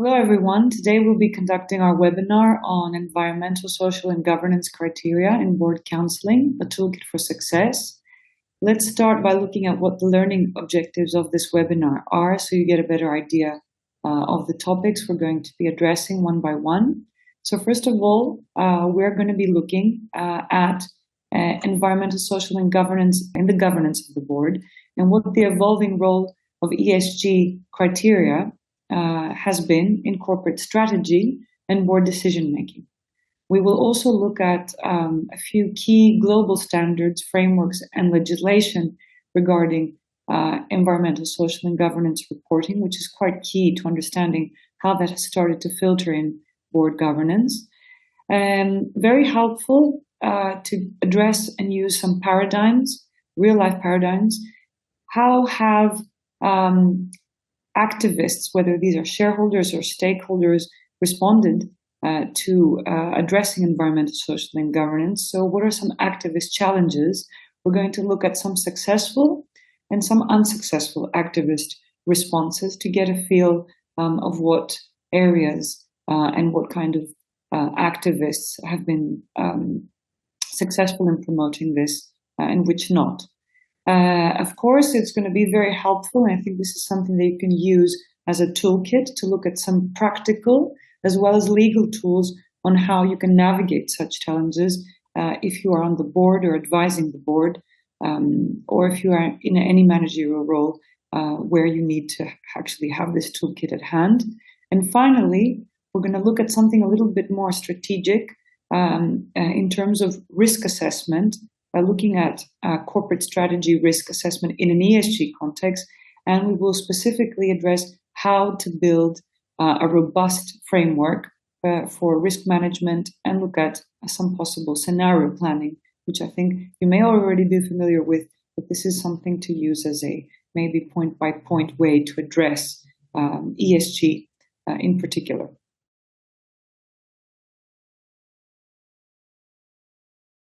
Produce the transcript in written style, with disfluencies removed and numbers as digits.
Hello, everyone. Today we'll be conducting our webinar on environmental, social, and governance criteria in board counseling, a toolkit for success. Let's start by looking at what the learning objectives of this webinar are so you get a better idea of the topics we're going to be addressing one by one. So first of all, we're going to be looking at environmental, social, and governance in the governance of the board and what the evolving role of ESG criteria has been in corporate strategy and board decision making. We will also look at a few key global standards, frameworks, and legislation regarding environmental, social, and governance reporting, which is quite key to understanding how that has started to filter in board governance. Very helpful to address and use some paradigms, real-life paradigms. How have activists, whether these are shareholders or stakeholders, responded to addressing environmental, social, and governance? So what are some activist challenges? We're going to look at some successful and some unsuccessful activist responses to get a feel of what areas and what kind of activists have been successful in promoting this and which not. Of course, it's going to be very helpful, and I think this is something that you can use as a toolkit to look at some practical as well as legal tools on how you can navigate such challenges if you are on the board or advising the board, or if you are in any managerial role where you need to actually have this toolkit at hand. And finally, we're going to look at something a little bit more strategic in terms of risk assessment, by looking at corporate strategy risk assessment in an ESG context, and we will specifically address how to build a robust framework for risk management and look at some possible scenario planning, which I think you may already be familiar with, but this is something to use as a maybe point-by-point way to address ESG in particular.